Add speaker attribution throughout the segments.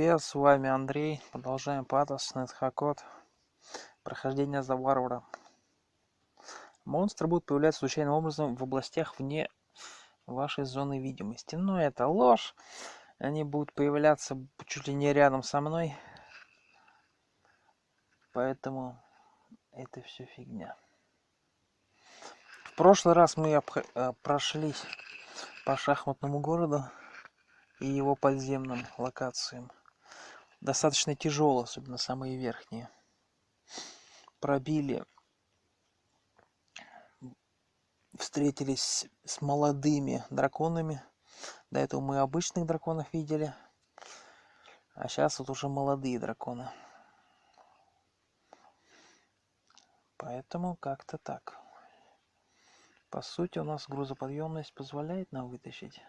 Speaker 1: привет, с вами Андрей. Продолжаем Патос, Нетхакот. Прохождение за варвара. Монстры будут появляться случайным образом в областях вне вашей зоны видимости. Но это ложь. Они будут появляться чуть ли не рядом со мной. Поэтому это все фигня. В прошлый раз мы прошлись по шахматному городу и его подземным локациям. Достаточно тяжело, особенно самые верхние. Пробили, встретились с молодыми драконами. До этого мы обычных драконов видели, а сейчас вот уже молодые драконы. Поэтому как-то так. По сути, у нас грузоподъемность позволяет нам вытащить.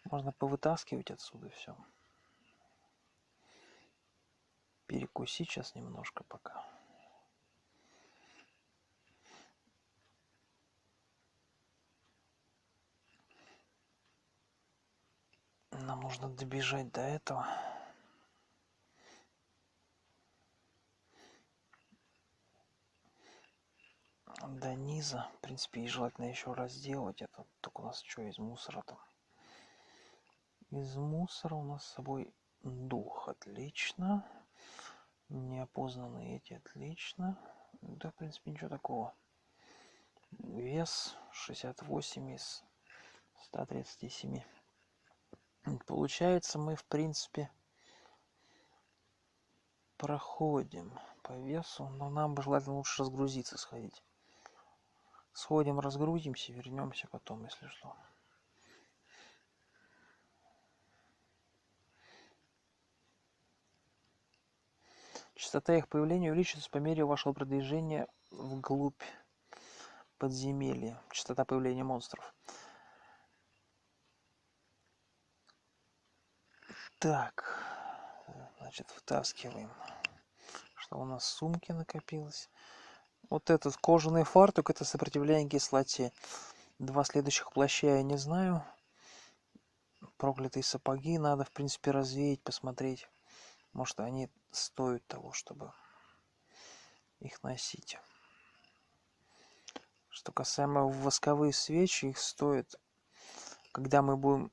Speaker 1: Можно повытаскивать отсюда все. Перекусить сейчас немножко пока. Нам нужно добежать до этого. До низа. В принципе, и желательно еще раз сделать это. Только у нас что из мусора там? Из мусора у нас с собой дух. Отлично. Неопознанные эти. Отлично. Да, в принципе, ничего такого. Вес 68 из 137. Получается, мы, в принципе, проходим по весу, но нам бы желательно лучше разгрузиться, сходить. Сходим, разгрузимся, вернемся потом, если что. Частота их появления увеличится по мере вашего продвижения вглубь подземелья. Частота появления монстров. Так, значит, вытаскиваем. Что у нас в сумке накопилось? Вот этот кожаный фартук, это сопротивление кислоте. Два следующих плаща я не знаю. Проклятые сапоги надо, в принципе, развеять, посмотреть. Может, они стоят того, чтобы их носить. Что касаемо восковые свечи, их стоит, когда мы будем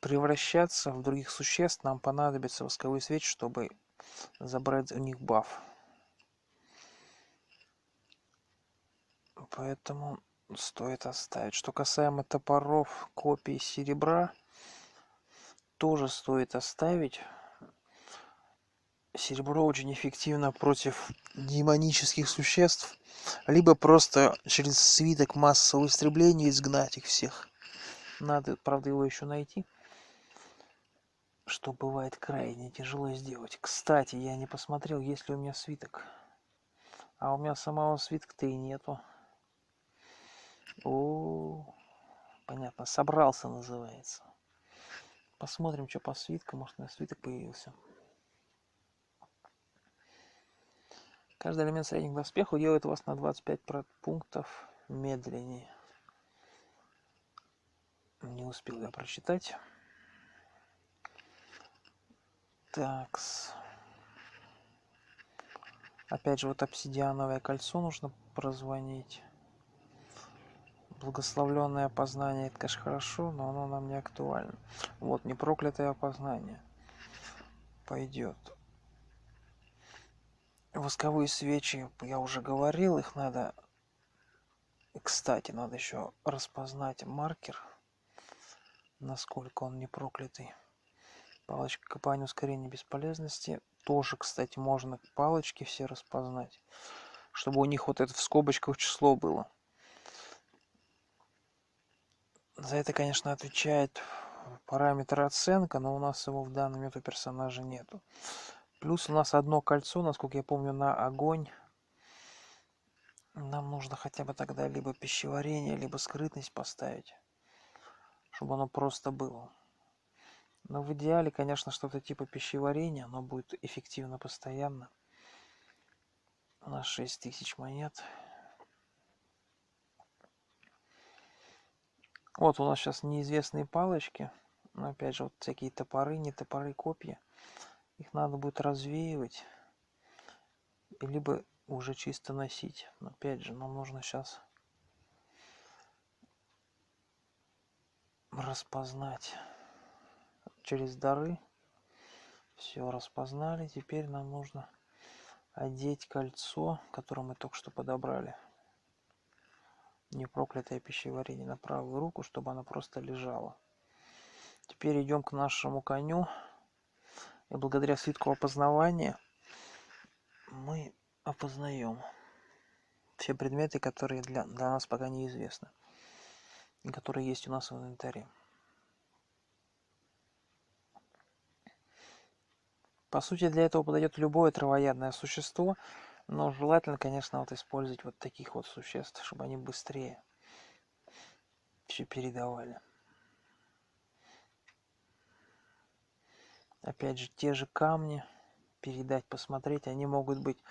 Speaker 1: превращаться в других существ, нам понадобятся восковые свечи, чтобы забрать у них баф. Поэтому стоит оставить. Что касаемо топоров, копий серебра, тоже стоит оставить. Серебро очень эффективно против демонических существ, либо просто через свиток массового истребления изгнать их всех. Надо, правда, его еще найти, что бывает крайне тяжело сделать. Кстати, я не посмотрел, есть ли у меня свиток. А у меня самого свитка-то и нету. О, понятно, собрался называется. Посмотрим, что по свиткам, может у меня свиток появился. Каждый элемент средних доспехов делает вас на 25 пунктов медленнее. Не успел я прочитать. Такс. Опять же, вот обсидиановое кольцо нужно прозвонить. Благословленное опознание, это, конечно, хорошо, но оно нам не актуально. Вот, непроклятое опознание. Пойдет. Восковые свечи, я уже говорил, их надо... Кстати, надо еще распознать маркер, насколько он не проклятый. Палочка копания ускорения бесполезности. Тоже, кстати, можно палочки все распознать, чтобы у них вот это в скобочках число было. За это, конечно, отвечает параметр оценка, но у нас его в данный момент у персонажа нету. Плюс у нас одно кольцо, насколько я помню, на огонь. Нам нужно хотя бы тогда либо пищеварение, либо скрытность поставить, чтобы оно просто было. Но в идеале, конечно, что-то типа пищеварения, оно будет эффективно постоянно. У нас 6000 монет. Вот у нас сейчас неизвестные палочки. Но опять же, вот всякие топоры, не топоры, копья. Их надо будет развеивать. Либо уже чисто носить. Но опять же, нам нужно сейчас распознать через дары. Все распознали. Теперь нам нужно одеть кольцо, которое мы только что подобрали. Непроклятое пищеварение на правую руку, чтобы она просто лежала. Теперь идем к нашему коню. И благодаря свитку опознавания мы опознаем все предметы, которые для нас пока неизвестны. И которые есть у нас в инвентаре. По сути, для этого подойдет любое травоядное существо. Но желательно, конечно, вот использовать вот таких вот существ, чтобы они быстрее все передавали. Опять же, те же камни передать, посмотреть, они могут быть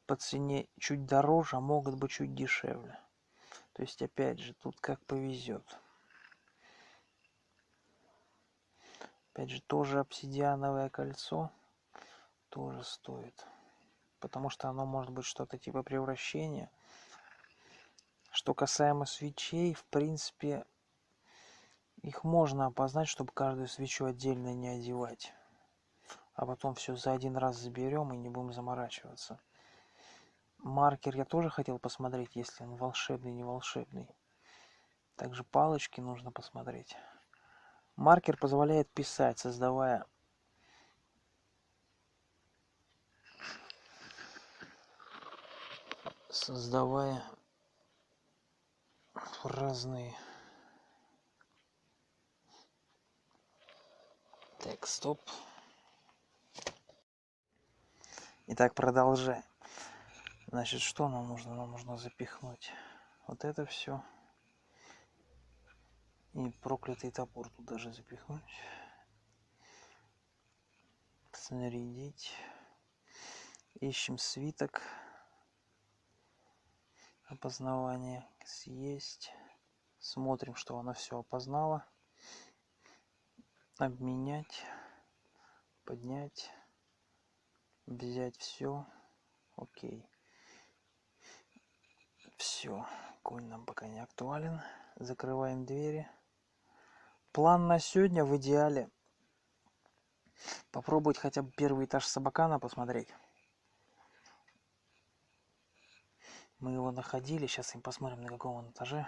Speaker 1: по цене чуть дороже, а могут быть чуть дешевле. То есть, опять же, тут как повезет. Опять же, тоже обсидиановое кольцо тоже стоит. Потому что оно может быть что-то типа превращения. Что касаемо свечей, в принципе, их можно опознать, чтобы каждую свечу отдельно не одевать. А потом все за один раз заберем и не будем заморачиваться. Маркер я тоже хотел посмотреть, если он волшебный, не волшебный. Также палочки нужно посмотреть. Маркер позволяет писать, создавая разные. Так, стоп. Итак, продолжаем. Значит, что нам нужно? Нам нужно запихнуть вот это все. И проклятый топор тут даже запихнуть. Снарядить. Ищем свиток опознавания. Съесть. Смотрим, что она все опознала. Обменять. Поднять. Взять все. Окей. Все. Конь нам пока не актуален. Закрываем двери. План на сегодня в идеале попробовать хотя бы первый этаж Сабакана посмотреть. Мы его находили. Сейчас им посмотрим, на каком он этаже.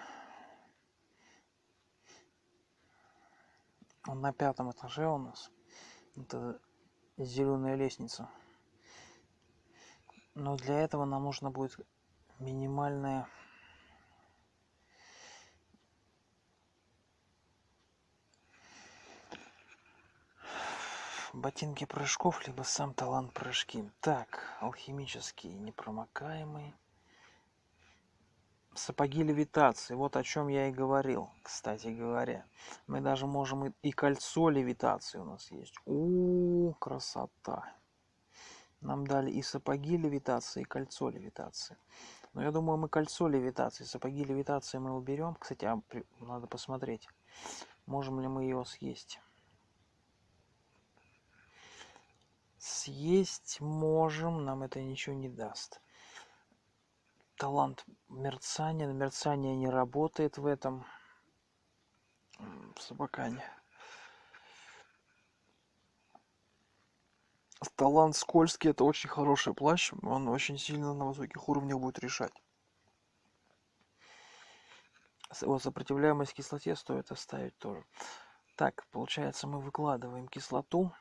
Speaker 1: Он на 5-м этаже у нас. Это зеленая лестница. Но для этого нам нужно будет минимальная ботинки прыжков, либо сам талант прыжки. Так, алхимический, непромокаемый. Сапоги левитации. Вот о чем я и говорил, кстати говоря. Мы даже можем и кольцо левитации у нас есть. Красота. Нам дали и сапоги левитации, и кольцо левитации. Но я думаю, мы кольцо левитации, сапоги левитации мы уберем. Кстати, надо посмотреть, можем ли мы ее съесть. Съесть можем, нам это ничего не даст. Талант мерцания. Мерцание не работает в этом Сабакане. Талант скользкий — это очень хороший плащ. Он очень сильно на высоких уровнях будет решать. Вот сопротивляемость кислоте стоит оставить тоже. Так, получается, мы выкладываем кислоту.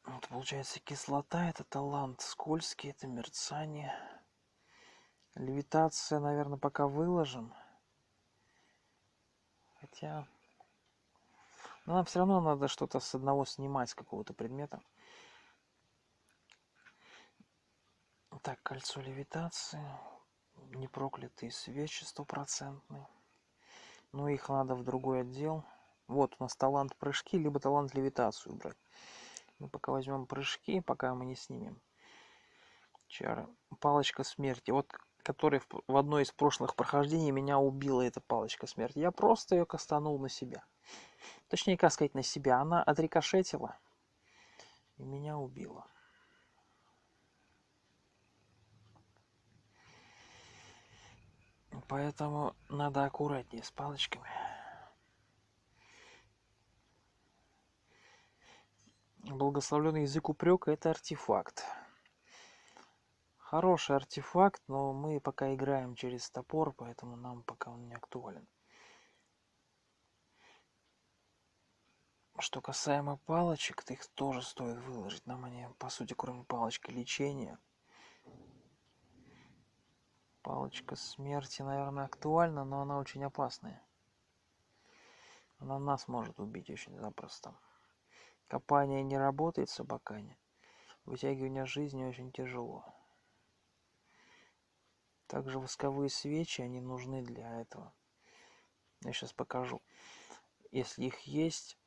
Speaker 1: Вот, получается, кислота — это талант скользкий, это мерцание. Левитация, наверное, пока выложим. Хотя... Но нам все равно надо что-то с одного снимать, с какого-то предмета. Так, кольцо левитации. Непроклятые свечи 100%. Но их надо в другой отдел. Вот у нас талант прыжки, либо талант левитацию убрать. Мы пока возьмем прыжки, пока мы не снимем чары. Палочка смерти. Вот который в одной из прошлых прохождений меня убила эта палочка смерти. Я просто ее кастанул на себя. Точнее, как сказать, на себя. Она отрикошетила и меня убила. Поэтому надо аккуратнее с палочками. Благословленный язык упрека — это артефакт. Хороший артефакт, но мы пока играем через топор, поэтому нам пока он не актуален. Что касаемо палочек, то их тоже стоит выложить. Нам они, по сути, кроме палочки лечения. Палочка смерти, наверное, актуальна, но она очень опасная. Она нас может убить очень запросто. Копание не работает в Собакане. Вытягивание жизни очень тяжело. Также восковые свечи, они нужны для этого. Я сейчас покажу. Если их есть,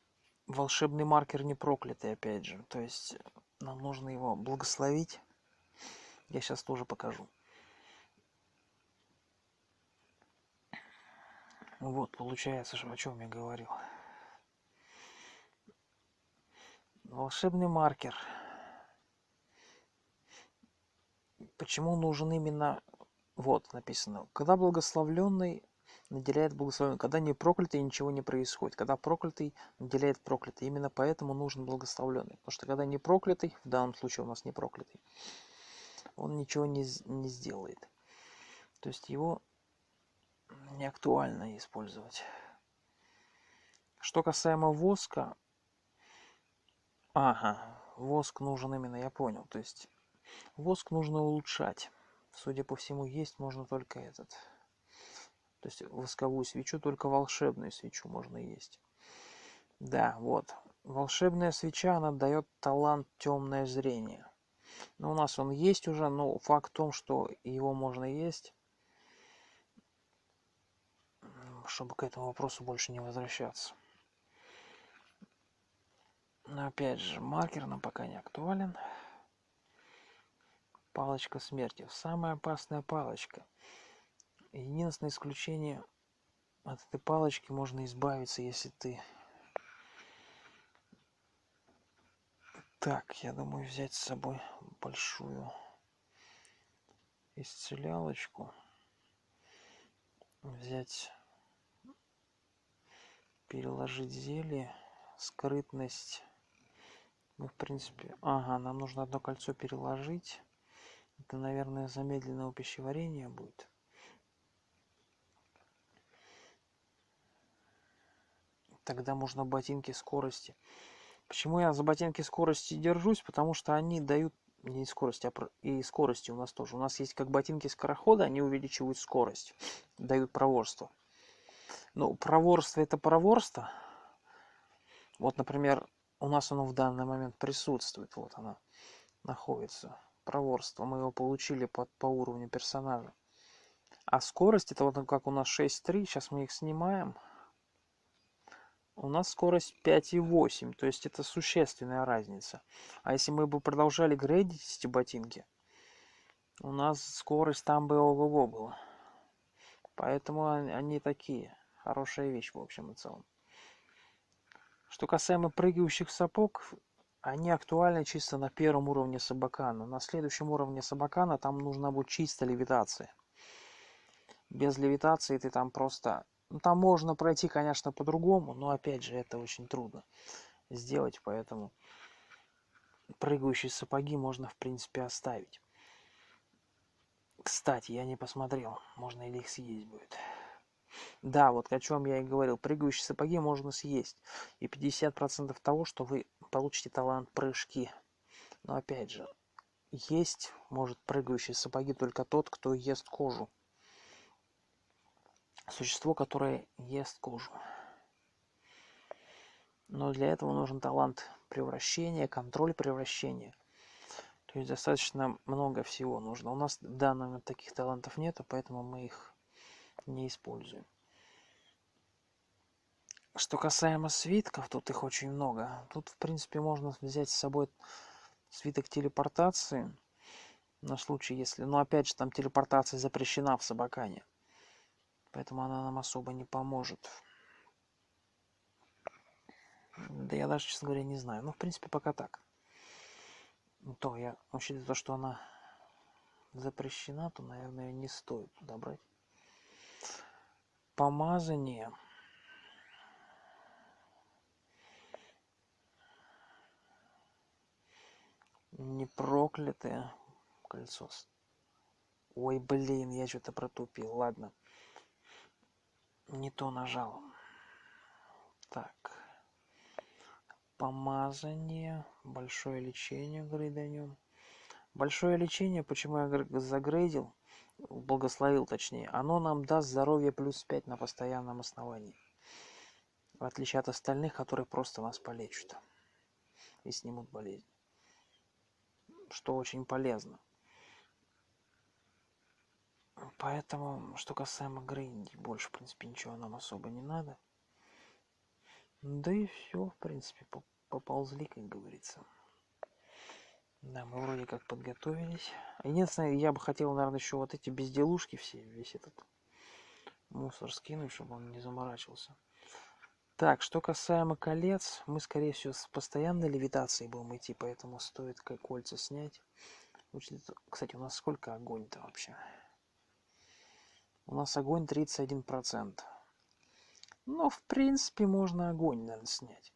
Speaker 1: волшебный маркер не проклятый, опять же. То есть нам нужно его благословить. Я сейчас тоже покажу. Вот, получается, о чем я говорил. Волшебный маркер. Почему нужен именно... Вот, написано. Когда благословленный наделяет благословенным. Когда не проклятый, ничего не происходит. Когда проклятый наделяет проклятый. Именно поэтому нужен благословленный. Потому что когда не проклятый, в данном случае у нас не проклятый, он ничего не сделает. То есть его не актуально использовать. Что касаемо воска... Ага, воск нужен именно, я понял. То есть воск нужно улучшать. Судя по всему, есть можно только этот. То есть восковую свечу, только волшебную свечу можно есть. Да, вот. Волшебная свеча, она дает талант темное зрение. Но у нас он есть уже, но факт в том, что его можно есть, чтобы к этому вопросу больше не возвращаться. Но опять же, маркер нам пока не актуален. Палочка смерти. Самая опасная палочка. Единственное исключение: от этой палочки можно избавиться, если ты... Так, я думаю взять с собой большую исцелялочку. Взять, переложить зелье, скрытность. Мы, в принципе... Ага, нам нужно одно кольцо переложить. Это, наверное, замедленного пищеварения будет. Тогда можно ботинки скорости. Почему я за ботинки скорости держусь? Потому что они дают не скорость, а и скорости у нас тоже. У нас есть как ботинки скорохода, они увеличивают скорость, дают проворство. Ну, проворство — это проворство. Вот, например, у нас оно в данный момент присутствует. Вот оно находится. Проворство. Мы его получили по уровню персонажа. А скорость — это вот как у нас 6.3. Сейчас мы их снимаем. У нас скорость 5.8, то есть это существенная разница. А если мы бы продолжали грейдить эти ботинки, у нас скорость там бы ого-го была. Поэтому они такие. Хорошая вещь в общем и целом. Что касаемо прыгающих сапог, они актуальны чисто на первом уровне Собакана. На следующем уровне Собакана там нужна будет чисто левитация. Без левитации ты там просто... Ну, там можно пройти, конечно, по-другому, но опять же это очень трудно сделать, поэтому прыгающие сапоги можно, в принципе, оставить. Кстати, я не посмотрел, можно ли их съесть будет. Да, вот о чем я и говорил, прыгающие сапоги можно съесть. И 50% того, что вы получите талант прыжки. Но опять же, есть может прыгающие сапоги только тот, кто ест кожу. Существо, которое ест кожу. Но для этого нужен талант превращения, контроль превращения. То есть достаточно много всего нужно. У нас в данный момент таких талантов нету, поэтому мы их не используем. Что касаемо свитков, тут их очень много. Тут, в принципе, можно взять с собой свиток телепортации. На случай, если... Но опять же, там телепортация запрещена в Собакане. Поэтому она нам особо не поможет. Да я даже, честно говоря, не знаю. Ну, в принципе, пока так. То я, учитывая то, что она запрещена, то, наверное, ее не стоит туда брать. Помазание. Не проклятое кольцо. Ой, блин, я что-то протупил. Ладно. Не то нажал. Так. Помазание. Большое лечение грейданем. Большое лечение, почему я загрейдил, благословил точнее, оно нам даст здоровье плюс 5 на постоянном основании. В отличие от остальных, которые просто нас полечат и снимут болезнь. Что очень полезно. Поэтому, что касаемо грейди, больше, в принципе, ничего нам особо не надо. Да и все, в принципе, поползли, как говорится. Да, мы вроде как подготовились. Единственное, я бы хотел, наверное, еще вот эти безделушки все, весь этот мусор скинуть, чтобы он не заморачивался. Так, что касаемо колец, мы, скорее всего, с постоянной левитацией будем идти, поэтому стоит кольца снять. Кстати, у нас сколько огонь-то вообще? У нас огонь 31%. Но, в принципе, можно огонь, наверное, снять.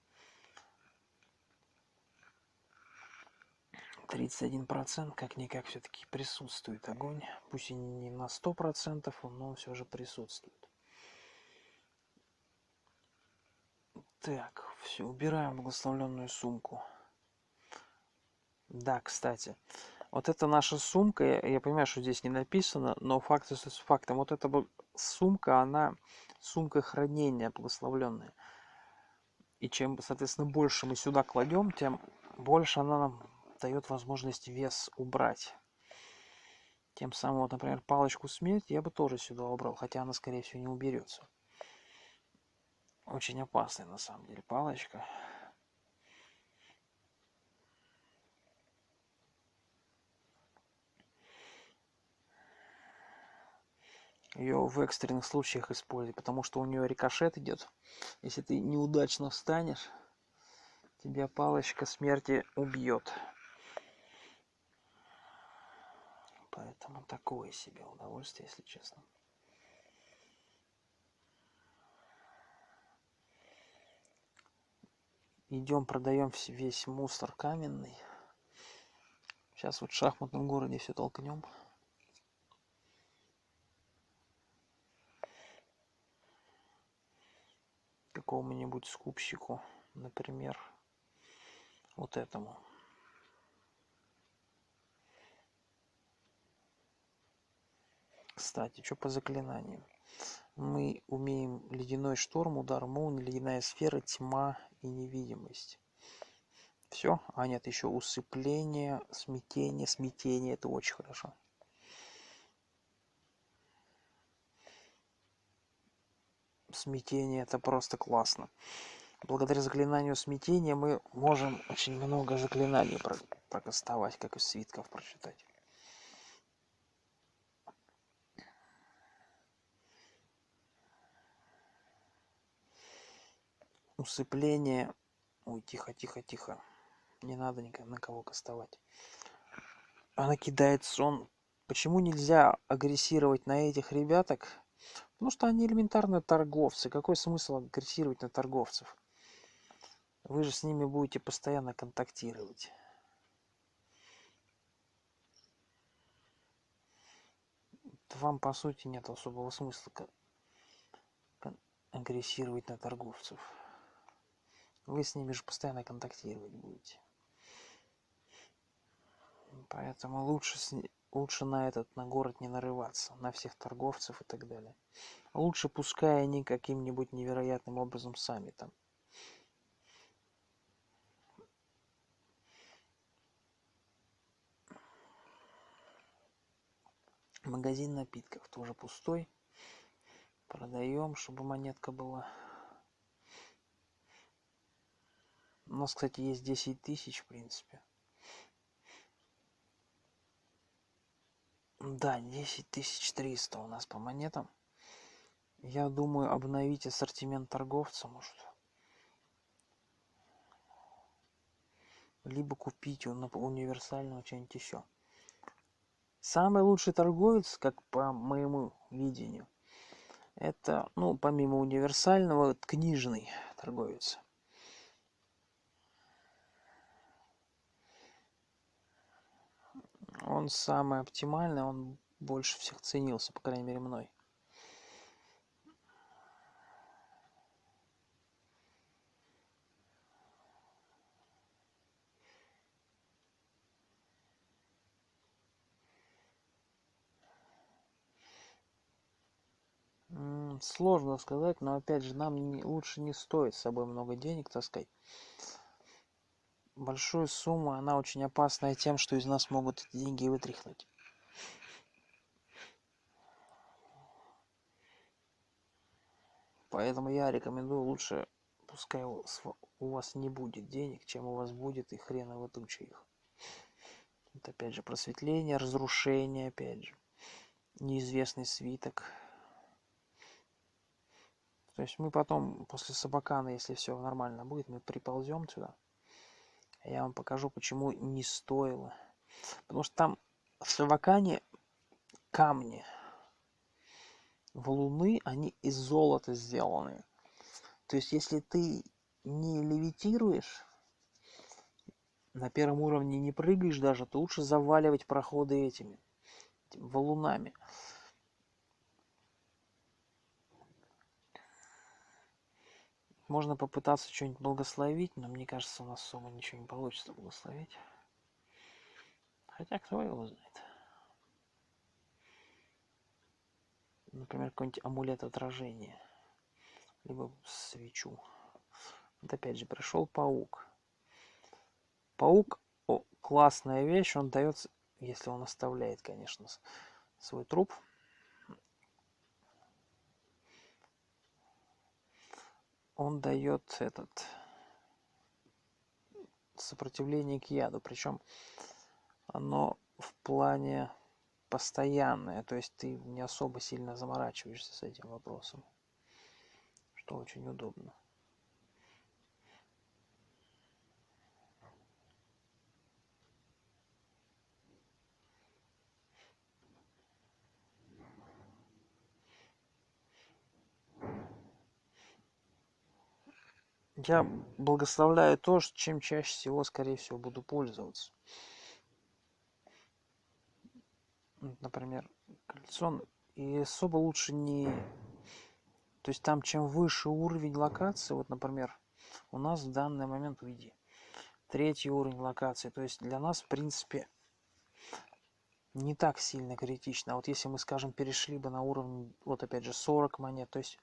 Speaker 1: 31% как-никак все-таки присутствует огонь. Пусть и не на 100%, но он все же присутствует. Так, все, убираем благословленную сумку. Да, кстати, вот это наша сумка, я понимаю, что здесь не написано, но факт остается фактом. Вот эта сумка, она сумка хранения благословленная. И чем, соответственно, больше мы сюда кладем, тем больше она нам дает возможность вес убрать. Тем самым, вот, например, палочку смерти я бы тоже сюда убрал, хотя она, скорее всего, не уберется. Очень опасная, на самом деле, палочка. Ее в экстренных случаях используй, потому что у нее рикошет идет. Если ты неудачно встанешь, тебя палочка смерти убьет. Поэтому такое себе удовольствие, если честно. Идем, продаем весь мусор каменный. Сейчас вот в шахматном городе все толкнем. Какому-нибудь скупщику, например, вот этому. Кстати, что по заклинаниям? Мы умеем ледяной шторм, удар молнии, ледяная сфера, тьма и невидимость. Все? А нет, еще усыпление, смятение. Смятение, это очень хорошо. Смятение, это просто классно. Благодаря заклинанию смятения мы можем очень много заклинаний прокастовать, как из свитков прочитать. Усыпление. Ой, тихо, тихо, тихо. Не надо на кого кастовать. Она кидает сон. Почему нельзя агрессировать на этих ребяток? Потому что они элементарно торговцы. Какой смысл агрессировать на торговцев? Вы же с ними будете постоянно контактировать. Вам, по сути, нет особого смысла агрессировать на торговцев. Вы с ними же постоянно контактировать будете. Поэтому лучше на город не нарываться, на всех торговцев и так далее. Лучше пускай они каким-нибудь невероятным образом сами там. Магазин напитков тоже пустой. Продаем, чтобы монетка была. У нас, кстати, есть 10 тысяч, в принципе. Да, 10300 у нас по монетам. Я думаю обновить ассортимент торговца, может. Либо купить универсального чего-нибудь еще. Самый лучший торговец, как по моему видению, это, ну, помимо универсального, книжный торговец. Он самый оптимальный, он больше всех ценился, по крайней мере, мной. Сложно сказать, но опять же, нам лучше не стоит с собой много денег таскать. Большую сумму, она очень опасная тем, что из нас могут эти деньги вытряхнуть. Поэтому я рекомендую лучше, пускай у вас не будет денег, чем у вас будет, и хреново туча их. Это опять же просветление, разрушение, опять же, неизвестный свиток. То есть мы потом, после Сабакана, если все нормально будет, мы приползем сюда. Я вам покажу, почему не стоило. Потому что там в Сабакане камни, валуны, они из золота сделаны. То есть если ты не левитируешь, на первом уровне не прыгаешь даже, то лучше заваливать проходы этими валунами. Можно попытаться что-нибудь благословить, но мне кажется, у нас особо ничего не получится благословить. Хотя кто его знает. Например, какой-нибудь амулет отражения. Либо свечу. Вот опять же, пришел паук. Паук, классная вещь, он дает, если он оставляет, конечно, свой труп. Он дает сопротивление к яду. Причем оно в плане постоянное. То есть ты не особо сильно заморачиваешься с этим вопросом. Что очень удобно. Я благословляю то, чем чаще всего, скорее всего, буду пользоваться. Например, кольцо. И особо лучше не... То есть там, чем выше уровень локации, вот, например, у нас в данный момент, уйди, 3-й уровень локации. То есть для нас, в принципе, не так сильно критично. А вот если мы, скажем, перешли бы на уровень, вот опять же, 40 монет, то есть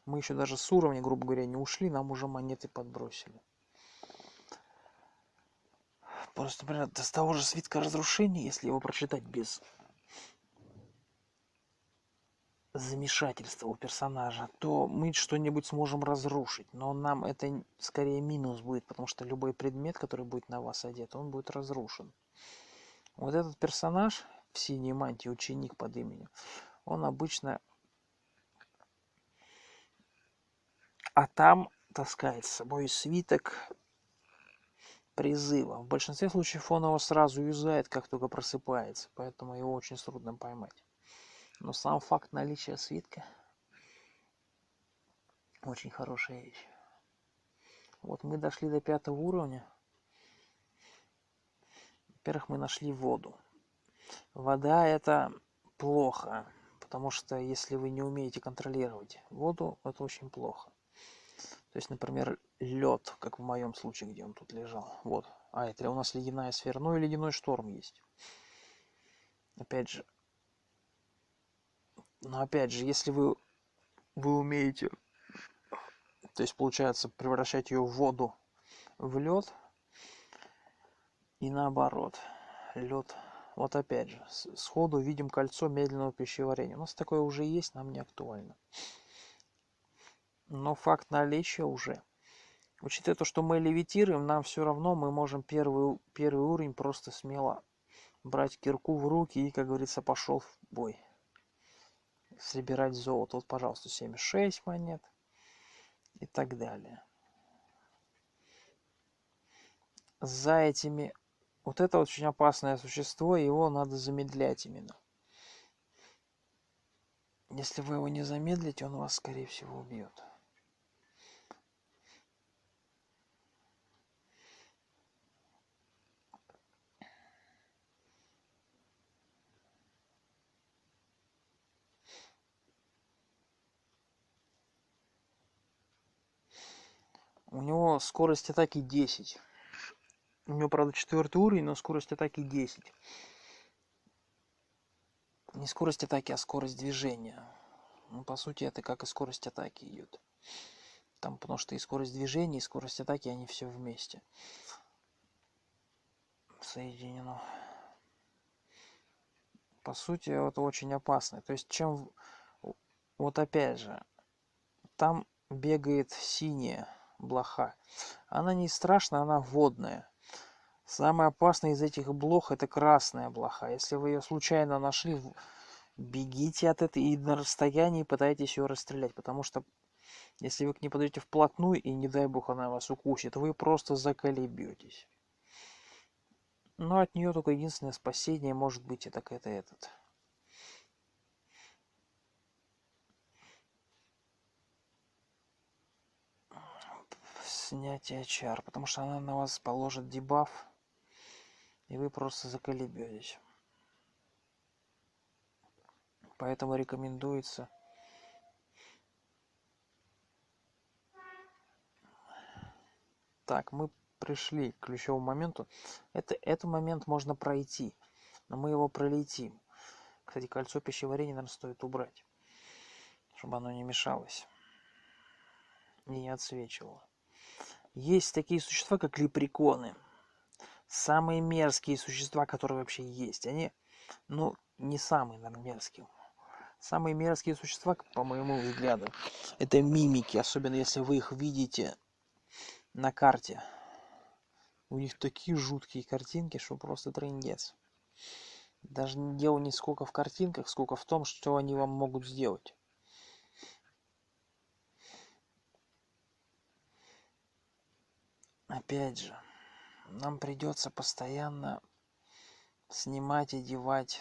Speaker 1: мы еще даже с уровня, грубо говоря, не ушли, нам уже монеты подбросили. Просто, например, с того же свитка разрушения, если его прочитать без замешательства у персонажа, то мы что-нибудь сможем разрушить. Но нам это скорее минус будет, потому что любой предмет, который будет на вас одет, он будет разрушен. Вот этот персонаж в синей мантии, ученик под именем, он обычно... А там таскает с собой свиток призыва. В большинстве случаев он его сразу юзает, как только просыпается, поэтому его очень трудно поймать. Но сам факт наличия свитка очень хорошая вещь. Вот мы дошли до 5-го уровня. Во-первых, мы нашли воду. Вода это плохо, потому что если вы не умеете контролировать воду, это очень плохо. То есть, например, лед, как в моем случае, где он тут лежал. Вот. А, это у нас ледяная сфера. Ну и ледяной шторм есть. Опять же. Но опять же, если вы умеете, то есть получается превращать ее в воду в лед и наоборот. Лед. Вот опять же, сходу видим кольцо медленного пищеварения. У нас такое уже есть, нам не актуально. Но факт наличия уже. Учитывая то, что мы левитируем, нам все равно мы можем первый уровень просто смело брать кирку в руки и, как говорится, пошел в бой. Собирать золото. Вот, пожалуйста, 76 монет и так далее. За этими... Вот это очень опасное существо, его надо замедлять именно. Если вы его не замедлите, он вас, скорее всего, убьет. У него скорость атаки 10. У него, правда, 4 уровень, но скорость атаки 10. Не скорость атаки, а скорость движения. Ну, по сути, это как и скорость атаки идет. Там, потому что и скорость движения, и скорость атаки, они все вместе соединено. По сути, это очень опасно. То есть, чем... Вот опять же, там бегает синяя блоха. Она не страшная, она водная. Самое опасное из этих блох — это красная блоха. Если вы ее случайно нашли, бегите от этой и на расстоянии пытайтесь ее расстрелять. Потому что если вы к ней подойдете вплотную и, не дай бог, она вас укусит, вы просто заколебетесь. Но от нее только единственное спасение может быть это этот. Снятие чар, потому что она на вас положит дебаф, и вы просто заколебетесь. Поэтому рекомендуется так, мы пришли к ключевому моменту. Этот момент можно пройти, но мы его пролетим. Кстати, кольцо пищеварения нам стоит убрать, чтобы оно не мешалось и не отсвечивало. Есть такие существа, как лепреконы. Самые мерзкие существа, которые вообще есть. Они, ну, не самые, наверное, мерзкие. Самые мерзкие существа, по моему взгляду, это мимики, особенно если вы их видите на карте. У них такие жуткие картинки, что просто трындец. Даже дело не сколько в картинках, сколько в том, что они вам могут сделать. Опять же, нам придется постоянно снимать, одевать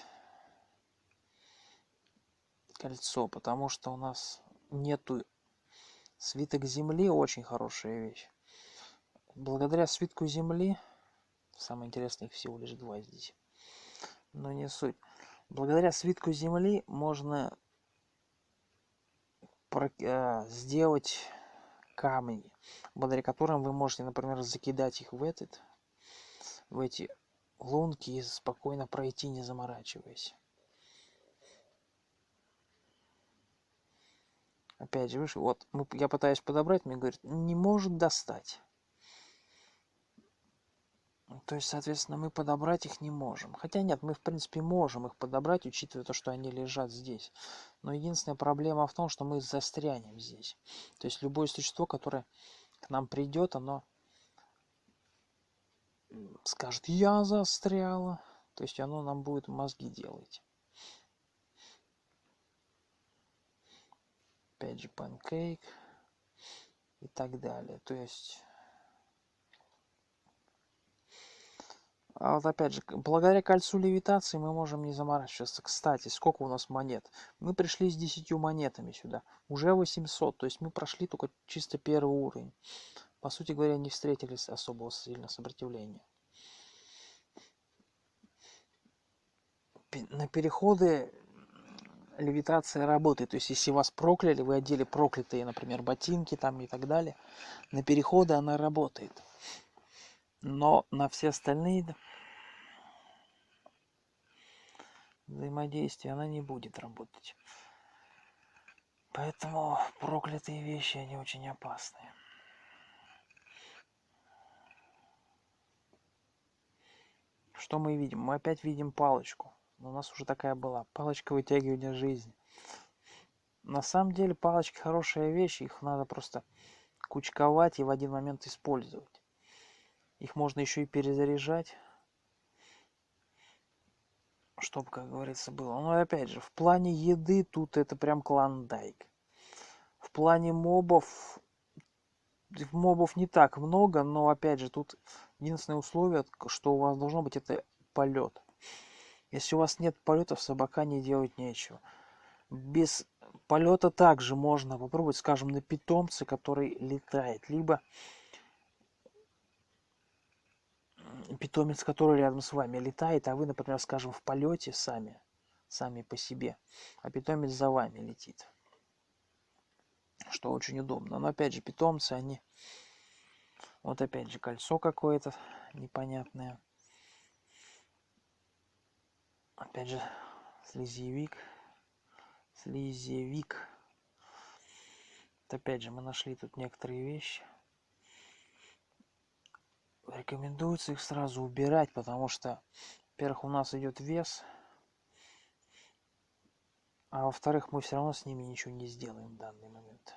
Speaker 1: кольцо, потому что у нас нету... Свиток земли — очень хорошая вещь. Благодаря свитку земли, самое интересное, их всего лишь 2 здесь, но не суть. Благодаря свитку земли можно сделать камни, благодаря которым вы можете, например, закидать их в эти лунки и спокойно пройти, не заморачиваясь. Опять же, выше, вот я пытаюсь подобрать, мне говорят, не может достать. То есть, соответственно, мы подобрать их не можем. Хотя нет, мы в принципе можем их подобрать, учитывая то, что они лежат здесь. Но единственная проблема в том, что мы застрянем здесь. То есть любое существо, которое к нам придет, оно скажет: я застряла. То есть оно нам будет мозги делать. Опять же, панкейк и так далее. То есть... А вот опять же, благодаря кольцу левитации мы можем не заморачиваться. Кстати, сколько у нас монет? Мы пришли с 10 монетами сюда. Уже 800. То есть мы прошли только чисто первый уровень. По сути говоря, не встретили особого сильного сопротивления. На переходы левитация работает. То есть если вас прокляли, вы одели проклятые, например, ботинки там и так далее, на переходы она работает. Но на все остальные взаимодействия она не будет работать. Поэтому проклятые вещи, они очень опасные. Что мы видим? Мы опять видим палочку. Но у нас уже такая была. Палочка вытягивания жизни. На самом деле палочки хорошая вещь. Их надо просто кучковать и в один момент использовать. Их можно еще и перезаряжать. Чтоб, как говорится, было. Но опять же, в плане еды тут это прям клондайк. В плане мобов не так много, но опять же, тут единственное условие, что у вас должно быть, это полет. Если у вас нет полета, в Собакане делать нечего. Без полета также можно попробовать, скажем, на питомце, который летает. Либо питомец, который рядом с вами летает, а вы, например, скажем, в полете сами по себе, а питомец за вами летит. Что очень удобно. Но опять же, питомцы, они... Вот опять же, кольцо какое-то непонятное. Опять же, слизевик. Вот опять же, мы нашли тут некоторые вещи. Рекомендуется их сразу убирать, потому что, во-первых, у нас идет вес, а во-вторых, мы все равно с ними ничего не сделаем в данный момент.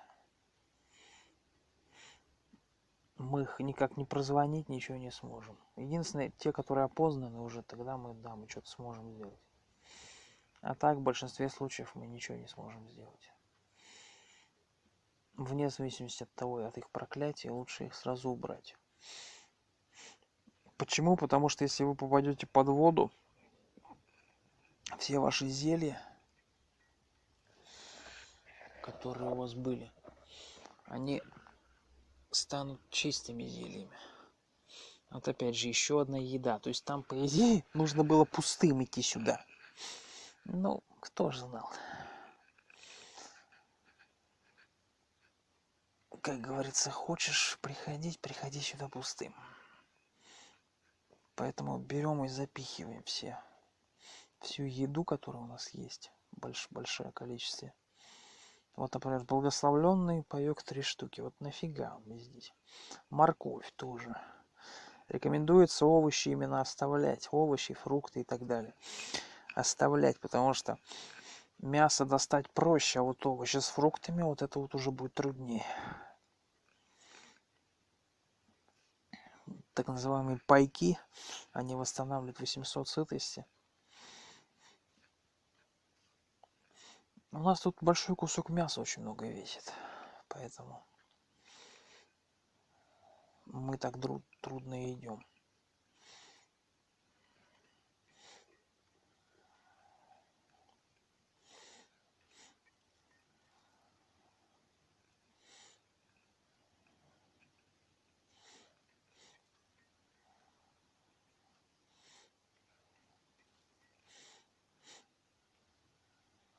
Speaker 1: Мы их никак не прозвонить, ничего не сможем. Единственное, те, которые опознаны уже, тогда мы что-то сможем сделать. А так, в большинстве случаев мы ничего не сможем сделать. Вне зависимости от того, от их проклятия, лучше их сразу убрать. Почему? Потому что если вы попадете под воду, все ваши зелья, которые у вас были, они станут чистыми зельями. Вот опять же, еще одна еда. То есть там, по идее, нужно было пустым идти сюда. Ну, кто же знал. Как говорится, хочешь приходи сюда пустым. Поэтому берем и запихиваем всю еду, которая у нас есть. Большое количество. Вот, например, благословленный паёк 3 штуки. Вот нафига он мне здесь? Морковь тоже. Рекомендуется овощи именно оставлять. Овощи, фрукты и так далее. Оставлять, потому что мясо достать проще, а вот овощи с фруктами, вот это вот уже будет труднее. Так называемые пайки, они восстанавливают 800 сытости. У нас тут большой кусок мяса очень много весит, поэтому мы так трудно идем.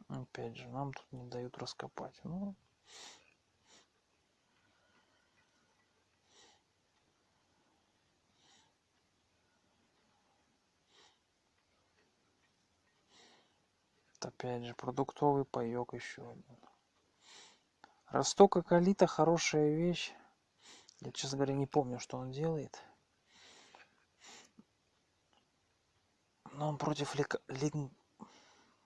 Speaker 1: Опять же, нам тут не дают раскопать. Ну, опять же, продуктовый паёк еще один. Росток акалита хорошая вещь. Я, честно говоря, не помню, что он делает. Но он против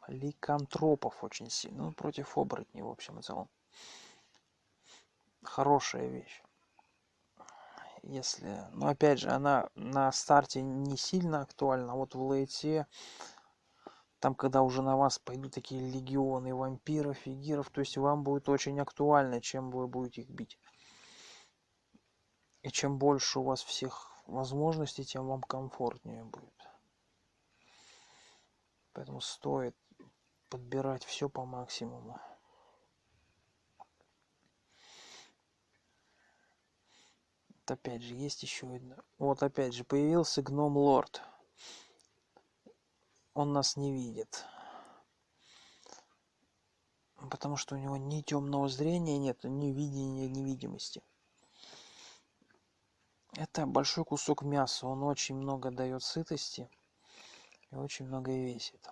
Speaker 1: ликантропов очень сильно. Ну, против оборотней, в общем и целом. Хорошая вещь. Если... Но опять же, она на старте не сильно актуальна. Вот в лейте, там, когда уже на вас пойдут такие легионы вампиров, фигиров, то есть вам будет очень актуально, чем вы будете их бить. И чем больше у вас всех возможностей, тем вам комфортнее будет. Поэтому стоит подбирать все по максимуму. Вот опять же, есть еще одно. Вот опять же, появился гном лорд. Он нас не видит. Потому что у него ни темного зрения нет, ни видения, ни видимости. Это большой кусок мяса. Он очень много дает сытости и очень много весит.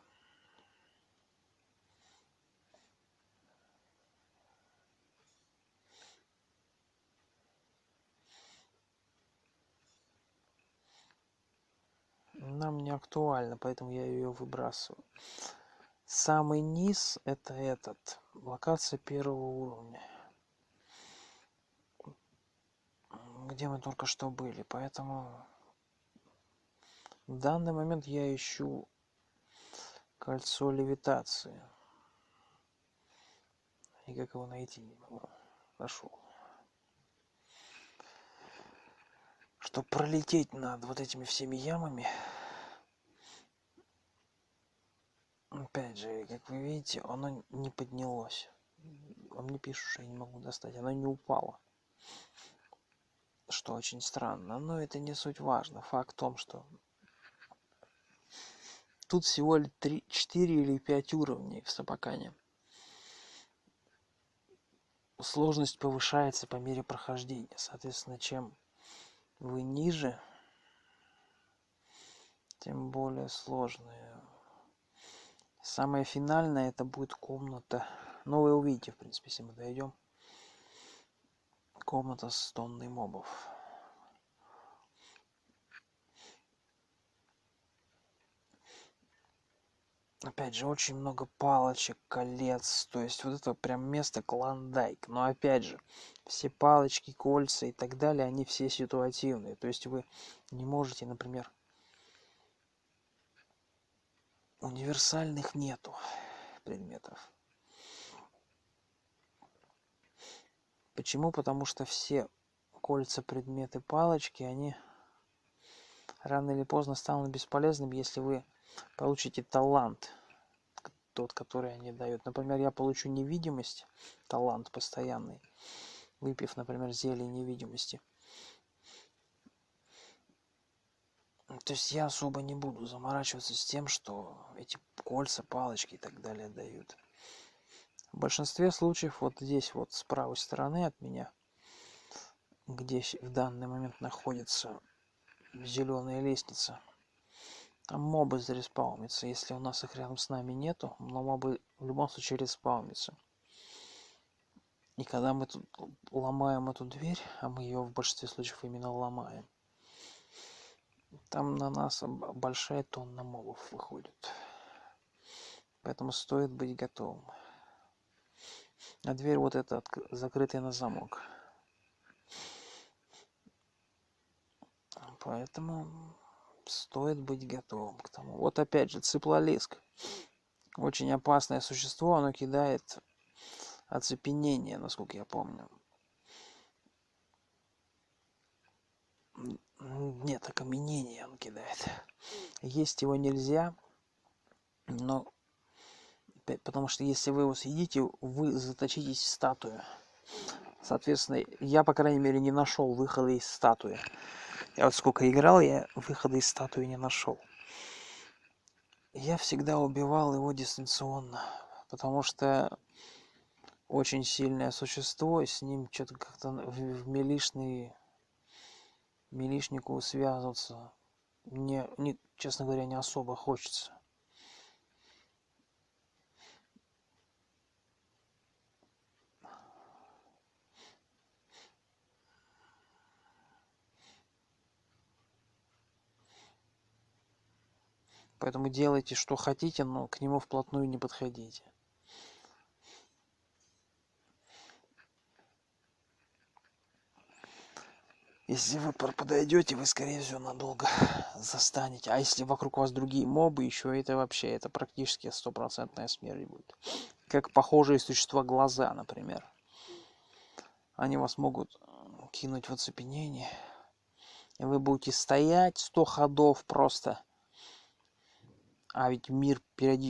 Speaker 1: Нам не актуально, поэтому я ее выбрасываю. Самый низ это локация первого уровня, где мы только что были. Поэтому в данный момент я ищу Кольцо левитации. И как его найти не могу. Нашел. Чтобы пролететь над вот этими всеми ямами. Опять же, как вы видите, оно не поднялось. Он мне пишет, что я не могу достать. Оно не упало. Что очень странно. Но это не суть важно. Факт в том, что тут всего лишь 4 или 5 уровней в Сапакане. Сложность повышается по мере прохождения. Соответственно, чем вы ниже, тем более сложные. Самое финальное это будет комната. Ну, вы увидите, в принципе, если мы дойдем. Комната с тонной мобов. Опять же, очень много палочек, колец. То есть вот это прям место клондайк. Но опять же, все палочки, кольца и так далее, они все ситуативные. То есть вы не можете, например, универсальных нету предметов. Почему? Потому что все кольца, предметы, палочки, они рано или поздно станут бесполезными, если вы получите талант, тот, который они дают. Например, я получу невидимость, талант постоянный, выпив, например, зелье невидимости. То есть я особо не буду заморачиваться с тем, что эти кольца, палочки и так далее дают. В большинстве случаев вот здесь вот с правой стороны от меня, где в данный момент находится зеленая лестница, там мобы зареспаунятся. Если у нас их рядом с нами нету, но мобы в любом случае респаунятся. И когда мы тут ломаем эту дверь, а мы ее в большинстве случаев именно ломаем, там на нас большая тонна мобов выходит. Поэтому стоит быть готовым. А дверь вот эта закрытая на замок. Поэтому стоит быть готовым к тому. Вот опять же, цыплолеск. Очень опасное существо, оно кидает оцепенение, насколько я помню. Нет, окаменение он кидает. Есть его нельзя, но потому что если вы его съедите, вы заточитесь в статую. Соответственно, я, по крайней мере, не нашел выхода из статуи. Я вот сколько играл, я выхода из статуи не нашел. Я всегда убивал его дистанционно, потому что очень сильное существо, и с ним что-то как-то в милишнику связываться честно говоря, не особо хочется. Поэтому делайте, что хотите, но к нему вплотную не подходите. Если вы подойдете, вы, скорее всего, надолго застанете. А если вокруг вас другие мобы, еще это вообще, это практически стопроцентная смерть будет. Как похожие существа глаза, например. Они вас могут кинуть в оцепенение. И вы будете стоять 100 ходов просто. А ведь мир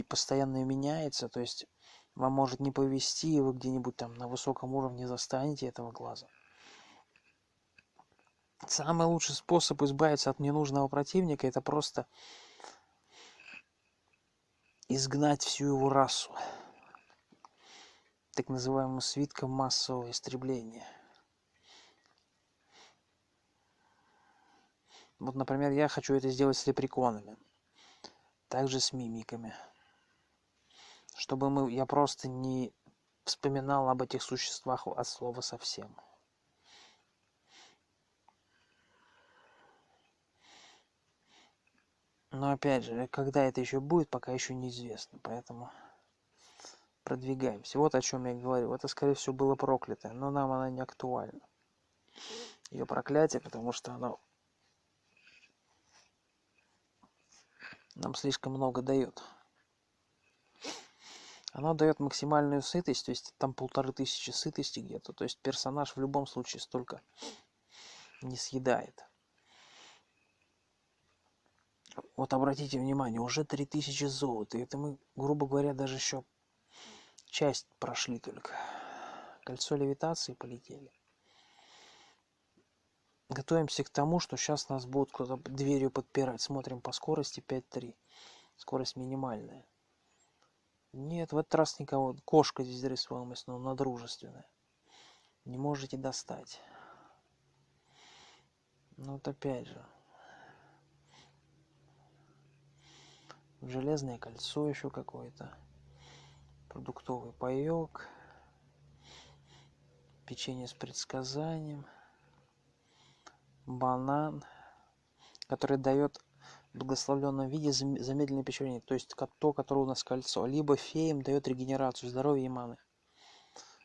Speaker 1: постоянно меняется, то есть вам может не повезти, и вы где-нибудь там на высоком уровне застанете этого глаза. Самый лучший способ избавиться от ненужного противника — это просто изгнать всю его расу. Так называемым свитком массового истребления. Вот, например, я хочу это сделать с лепреконами. Также с мимиками. Чтобы я просто не вспоминал об этих существах от слова совсем. Но опять же, когда это еще будет, пока еще неизвестно. Поэтому продвигаемся. Вот о чем я говорю. Это, скорее всего, было проклятое, но нам она не актуальна. Ее проклятие, потому что оно нам слишком много дает. Оно дает максимальную сытость, то есть там 1500 сытости где-то. То есть персонаж в любом случае столько не съедает. Вот обратите внимание, уже 3000 золота. Это мы, грубо говоря, даже еще часть прошли только. Кольцо левитации полетели. Готовимся к тому, что сейчас нас будут кто-то дверью подпирать. Смотрим по скорости 5.3. Скорость минимальная. Нет, в этот раз никого. Кошка здесь зарисовалась, но она дружественная. Не можете достать. Ну вот опять же. Железное кольцо еще какое-то. Продуктовый паек. Печенье с предсказанием. Банан, который дает в благословленном виде замедленное пищеварение. То есть то, которое у нас кольцо. Либо феям дает регенерацию здоровья и маны.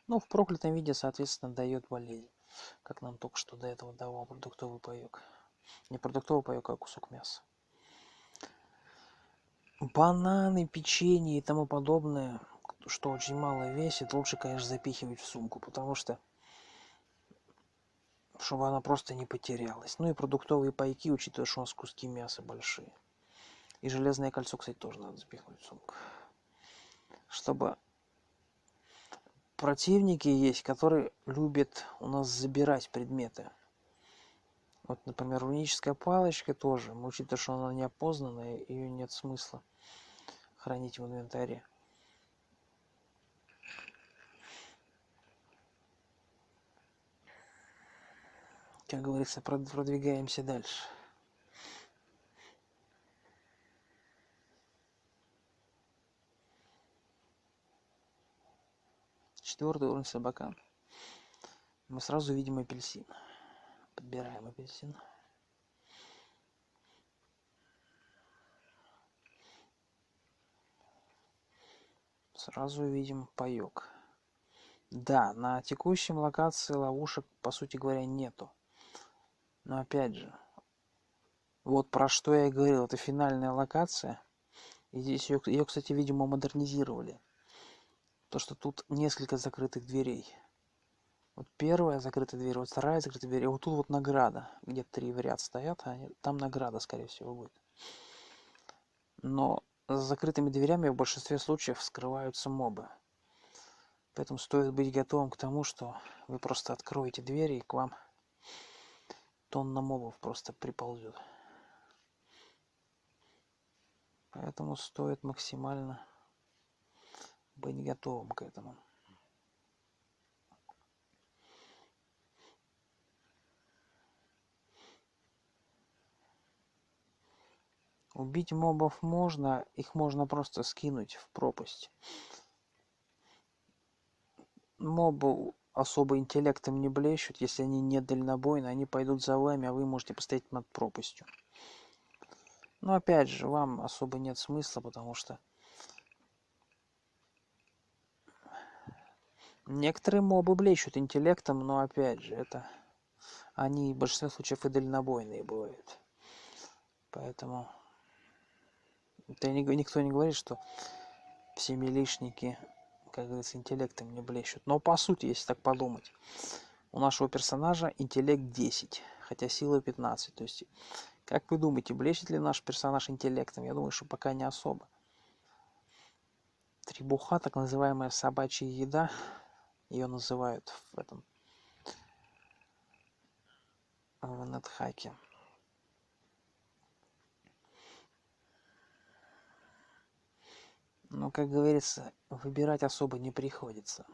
Speaker 1: Ну, в проклятом виде, соответственно, дает болезнь. Как нам только что до этого давал продуктовый паек. Не продуктовый паек, а кусок мяса. Бананы, печенье и тому подобное, что очень мало весит, лучше, конечно, запихивать в сумку, потому что чтобы она просто не потерялась. Ну и продуктовые пайки, учитывая, что у нас куски мяса большие. И железное кольцо, кстати, тоже надо запихнуть в сумку. Чтобы противники есть, которые любят у нас забирать предметы. Вот, например, руническая палочка тоже. Учитывая, что она неопознанная, ее нет смысла хранить в инвентаре. Как говорится, продвигаемся дальше. Четвертый уровень собака. Мы сразу видим апельсин. Подбираем апельсин. Сразу видим паёк. Да, на текущем локации ловушек, по сути говоря, нету. Но опять же, вот про что я и говорил, это финальная локация. И здесь ее, кстати, видимо, модернизировали. То, что тут несколько закрытых дверей. Вот первая закрытая дверь, вот вторая закрытая дверь, и вот тут вот награда. Где-то 3 в ряд стоят, а там награда, скорее всего, будет. Но за закрытыми дверями в большинстве случаев скрываются мобы. Поэтому стоит быть готовым к тому, что вы просто откроете двери, и к вам тонна мобов просто приползет. Поэтому стоит максимально быть готовым к этому. Убить мобов можно, их можно просто скинуть в пропасть. Мобы особо интеллектом не блещут, если они не дальнобойны, они пойдут за вами, а вы можете постоять над пропастью. Но опять же, вам особо нет смысла, потому что некоторые мобы блещут интеллектом, но опять же, это они в большинстве случаев и дальнобойные бывают. Поэтому это никто не говорит, что все милишники, как говорится, интеллектом не блещут. Но по сути, если так подумать, у нашего персонажа интеллект 10, хотя сила 15. То есть, как вы думаете, блещет ли наш персонаж интеллектом? Я думаю, что пока не особо. Требуха, так называемая собачья еда, ее называют в этом в нетхаке. Но, как говорится, выбирать особо не приходится.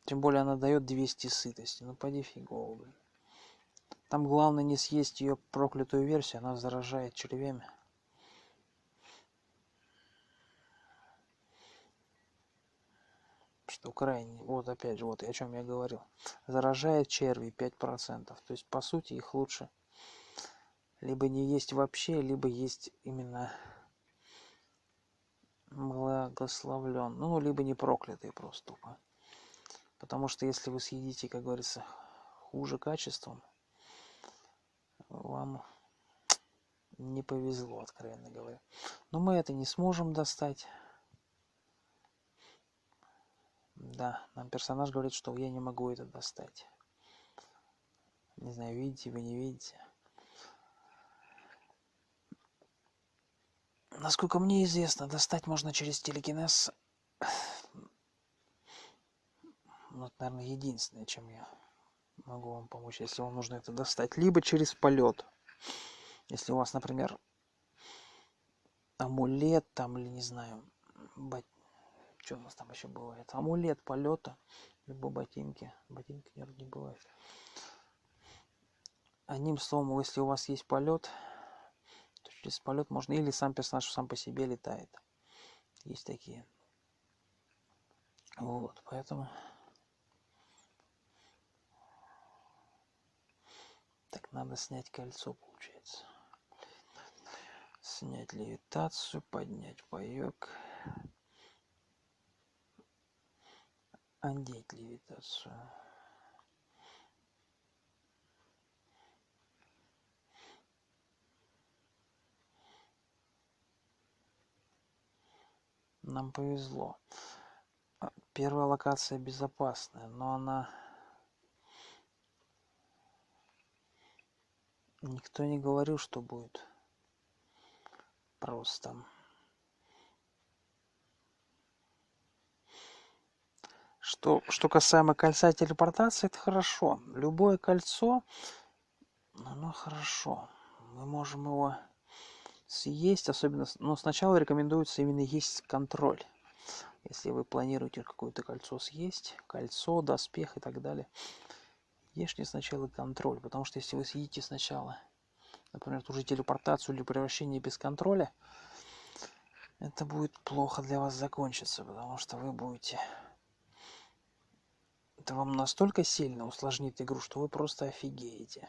Speaker 1: Тем более она дает 200 сытости. Ну поди фигово, блин. Там главное не съесть ее проклятую версию, она заражает червями. Что крайне, вот опять же, вот о чем я говорил. Заражает черви 5%. То есть, по сути, их лучше либо не есть вообще, либо есть именно благословлен. Ну, либо не проклятые просто тупо. Потому что если вы съедите, как говорится, хуже качеством, вам не повезло, откровенно говоря. Но мы это не сможем достать. Да, нам персонаж говорит, что я не могу это достать. Не знаю, видите вы, не видите. Насколько мне известно, достать можно через телекинез. Ну, это, наверное, единственное, чем я могу вам помочь, если вам нужно это достать. Либо через полет. Если у вас, например, амулет там, или не знаю, что у нас там еще бывает? Амулет полета, либо ботинки. Ботинки, наверное, не бывает. Одним словом, если у вас есть полет, то через полет можно, или сам персонаж сам по себе летает. Есть такие. Вот, поэтому... Так, надо снять кольцо, получается. Снять левитацию, поднять паёк. Одеть левитацию. Нам повезло. Первая локация безопасная, но она... Никто не говорил, что будет просто. Что касаемо кольца телепортации, это хорошо. Любое кольцо, оно хорошо. Мы можем его съесть, особенно... Но сначала рекомендуется именно есть контроль. Если вы планируете какое-то кольцо съесть, кольцо, доспех и так далее, ешьте сначала контроль, потому что если вы съедите сначала, например, ту же телепортацию или превращение без контроля, это будет плохо для вас закончиться, потому что вы будете... Это вам настолько сильно усложнит игру, что вы просто офигеете.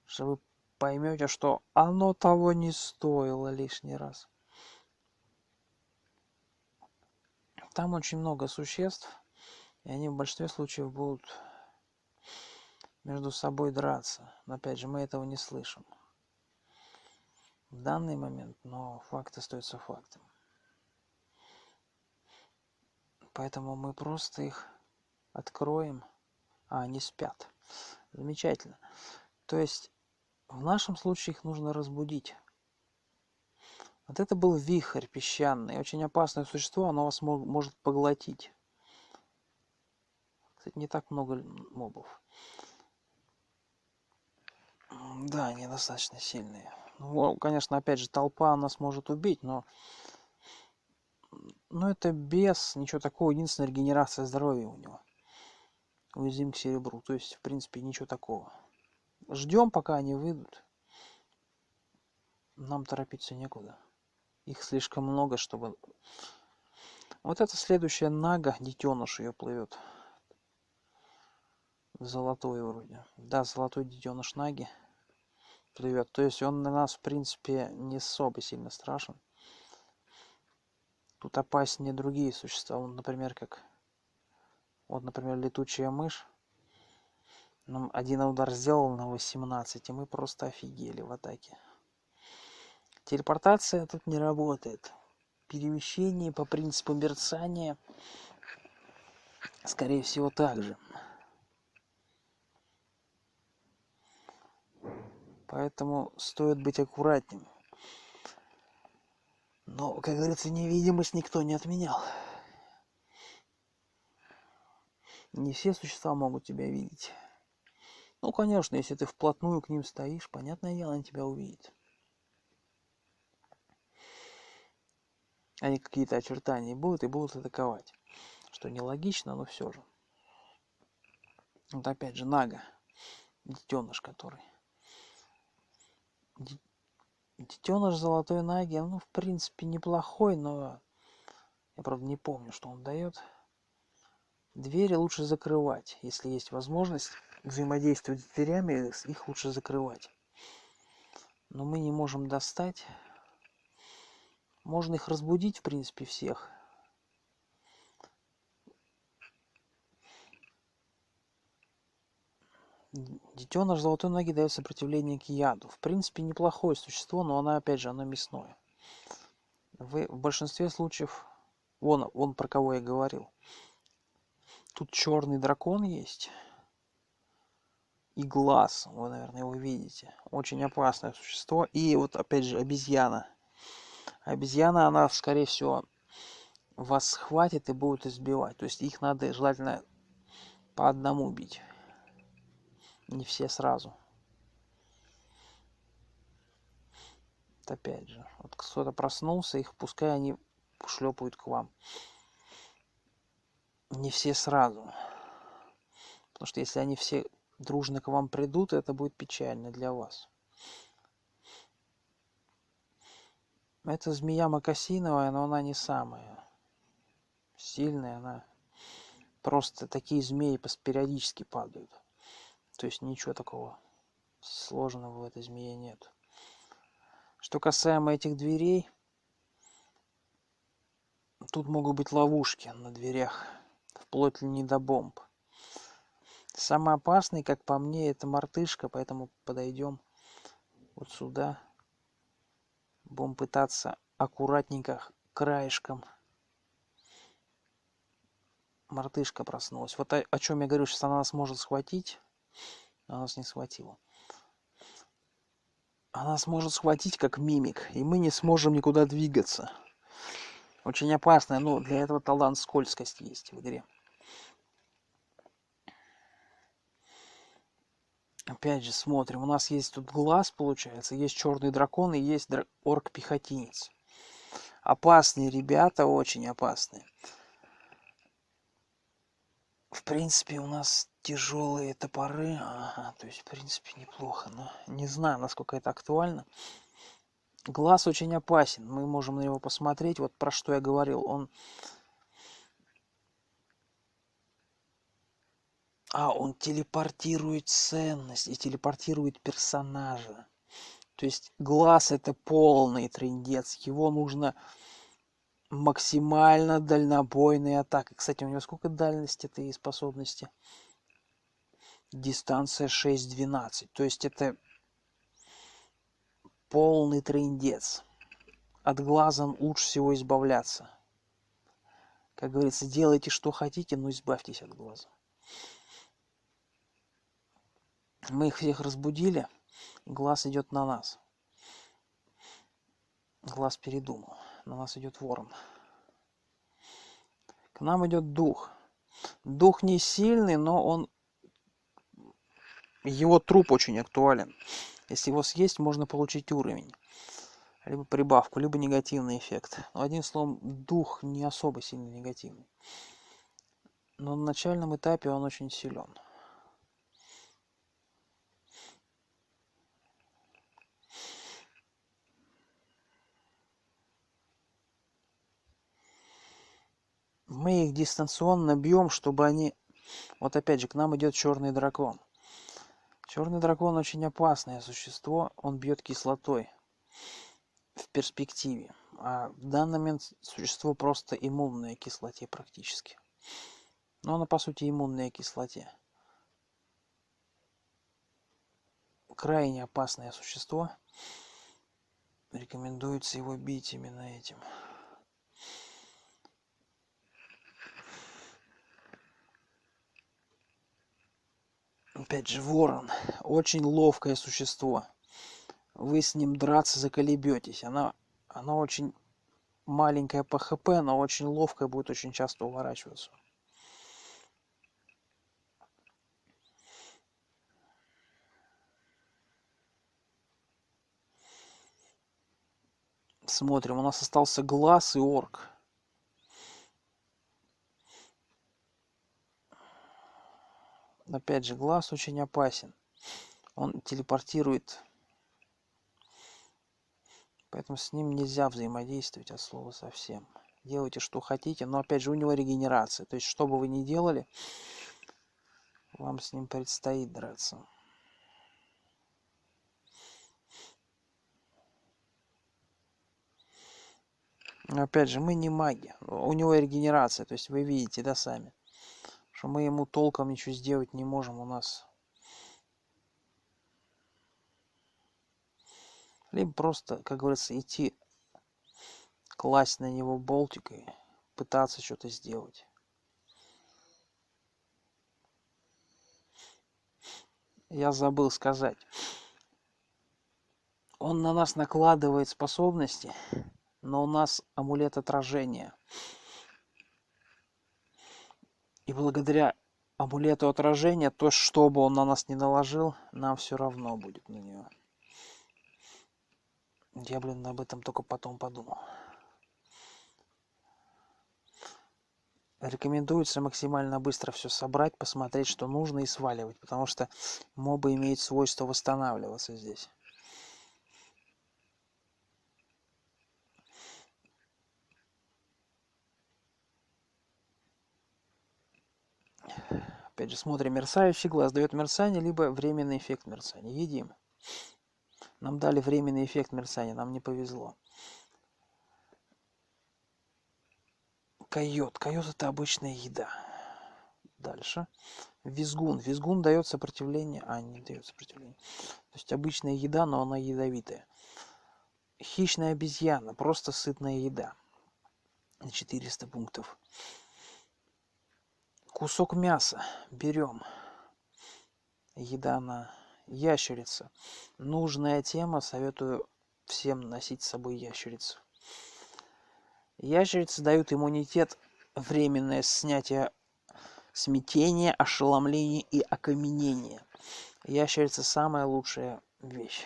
Speaker 1: Что вы поймете, что оно того не стоило лишний раз. Там очень много существ, и они в большинстве случаев будут между собой драться. Но опять же, мы этого не слышим в данный момент, но факт остается фактом. Поэтому мы просто их откроем. А, они спят. Замечательно. То есть в нашем случае их нужно разбудить. Вот это был вихрь песчаный. Очень опасное существо, оно вас может поглотить. Кстати, не так много мобов. Да, они достаточно сильные. Ну, конечно, опять же, толпа нас может убить, но это без ничего такого. Единственная регенерация здоровья у него. Уязвим к серебру. То есть, в принципе, ничего такого. Ждем, пока они выйдут. Нам торопиться некуда. Их слишком много, чтобы... Вот это следующая Нага, детеныш ее плывет. Золотой вроде. Да, золотой детеныш Наги плывет. То есть он на нас, в принципе, не особо сильно страшен. Тут опаснее другие существа. Вот, например, летучая мышь. Нам один удар сделал на 18, и мы просто офигели в атаке. Телепортация тут не работает. Перемещение по принципу мерцания, скорее всего, так же. Поэтому стоит быть аккуратнее. Но, как говорится, невидимость никто не отменял. Не все существа могут тебя видеть. Ну, конечно, если ты вплотную к ним стоишь, понятное дело, они тебя увидят. Они какие-то очертания будут и будут атаковать. Что нелогично, но все же. Вот опять же, Нага. Детеныш который. Детеныш золотой Наги, ну, в принципе, неплохой, но я, правда, не помню, что он дает. Двери лучше закрывать, если есть возможность взаимодействовать с дверями, их лучше закрывать. Но мы не можем достать. Можно их разбудить, в принципе, всех. Детеныш золотой ноги дает сопротивление к яду. В принципе, неплохое существо, но оно, опять же, оно мясное. В большинстве случаев, вон про кого я говорил. Тут черный дракон есть. И глаз, вы, наверное, его видите. Очень опасное существо. И вот, опять же, обезьяна. Обезьяна, она, скорее всего, вас схватит и будет избивать. То есть их надо желательно по одному бить. Не все сразу. Вот опять же, вот кто-то проснулся, их пускай они шлепают к вам. Не все сразу. Потому что если они все дружно к вам придут, это будет печально для вас. Это змея мокасиновая, но она не самая сильная. Она просто такие змеи периодически падают. То есть ничего такого сложного в этой змее нет. Что касаемо этих дверей, тут могут быть ловушки на дверях, вплоть ли не до бомб. Самый опасный, как по мне, это мартышка, поэтому подойдем вот сюда. Будем пытаться аккуратненько краешком. Мартышка проснулась. Вот о чем я говорю, сейчас она нас может схватить. Она нас не схватила. Она сможет схватить как мимик, и мы не сможем никуда двигаться. Очень опасная, но для этого талант скользкости есть в игре. Опять же смотрим, у нас есть тут глаз, получается, есть черный дракон и есть орк-пехотинец. Опасные ребята, очень опасные. В принципе, у нас тяжелые топоры, ага, то есть, в принципе, неплохо, но не знаю, насколько это актуально. Глаз очень опасен, мы можем на него посмотреть, вот про что я говорил, он телепортирует ценность и телепортирует персонажа. То есть глаз это полный трындец. Его нужно максимально дальнобойной атакой. Кстати, у него сколько дальность этой способности? Дистанция 6-12. То есть это полный трындец. От глаза лучше всего избавляться. Как говорится, делайте что хотите, но избавьтесь от глаза. Мы их всех разбудили. Глаз идет на нас. Глаз передумал. На нас идет ворон. К нам идет дух. Дух не сильный, но его труп очень актуален. Если его съесть, можно получить уровень. Либо прибавку, либо негативный эффект. Но одним словом, дух не особо сильно негативный. Но на начальном этапе он очень силен. Мы их дистанционно бьем, чтобы они... Вот опять же, к нам идет черный дракон. Черный дракон очень опасное существо. Он бьет кислотой в перспективе. А в данный момент существо просто иммунное к кислоте практически. Но оно по сути иммунное к кислоте. Крайне опасное существо. Рекомендуется его бить именно этим. Опять же, ворон. Очень ловкое существо. Вы с ним драться заколебетесь. Она очень маленькая по хп, но очень ловкая, будет очень часто уворачиваться. Смотрим, у нас остался глаз и орк. Опять же, глаз очень опасен. Он телепортирует. Поэтому с ним нельзя взаимодействовать от слова совсем. Делайте, что хотите, но опять же у него регенерация. То есть, что бы вы ни делали, вам с ним предстоит драться. Но опять же, мы не маги. У него регенерация. То есть, вы видите, да, сами. Что мы ему толком ничего сделать не можем. У нас либо просто, как говорится, идти класть на него болтик и пытаться что-то сделать. Я забыл сказать. Он на нас накладывает способности, но у нас амулет отражения. И благодаря амулету отражения, то, что бы он на нас не наложил, нам все равно будет на нее. Я, об этом только потом подумал. Рекомендуется максимально быстро все собрать, посмотреть, что нужно, и сваливать, потому что мобы имеют свойство восстанавливаться здесь. Опять же, смотрим, мерцающий глаз дает мерцание, либо временный эффект мерцания. Едим. Нам дали временный эффект мерцания, нам не повезло. Койот. Койот — это обычная еда. Дальше. Визгун. Визгун дает сопротивление. Не дает сопротивление. То есть обычная еда, но она ядовитая. Хищная обезьяна. Просто сытная еда. На 400 пунктов. Кусок мяса. Берем. Еда на ящерица. Нужная тема. Советую всем носить с собой ящерицу. Ящерицы дают иммунитет, временное снятие смятения, ошеломления и окаменения. Ящерица самая лучшая вещь.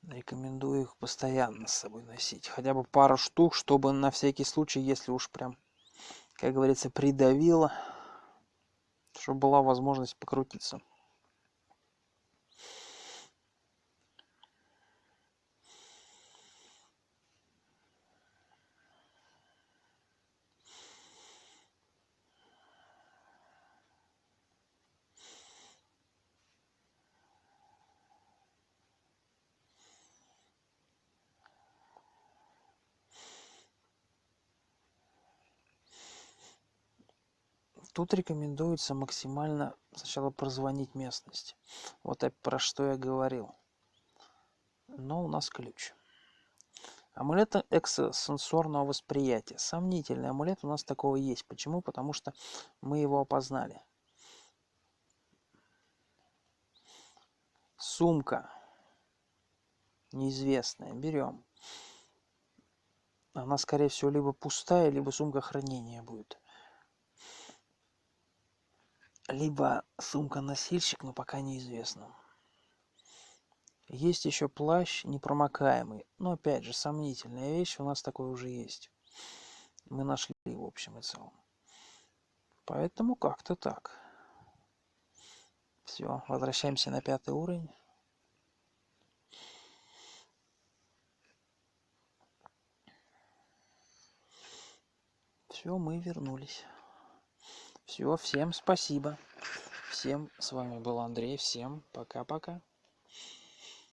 Speaker 1: Рекомендую их постоянно с собой носить. Хотя бы пару штук, чтобы на всякий случай, если уж прям, как говорится, придавило, чтобы была возможность покрутиться. Тут рекомендуется максимально сначала прозвонить местность. Вот про что я говорил. Но у нас ключ. Амулет экстрасенсорного восприятия. Сомнительный амулет, у нас такого есть. Почему? Потому что мы его опознали. Сумка. Неизвестная. Берем. Она, скорее всего, либо пустая, либо сумка хранения будет. Либо сумка-носильщик, но пока неизвестно. Есть еще плащ непромокаемый. Но опять же, сомнительная вещь. У нас такой уже есть. Мы нашли в общем и целом. Поэтому как-то так. Все, возвращаемся на 5 уровень. Все, мы вернулись. Все, всем спасибо. Всем, с вами был Андрей. Всем пока-пока.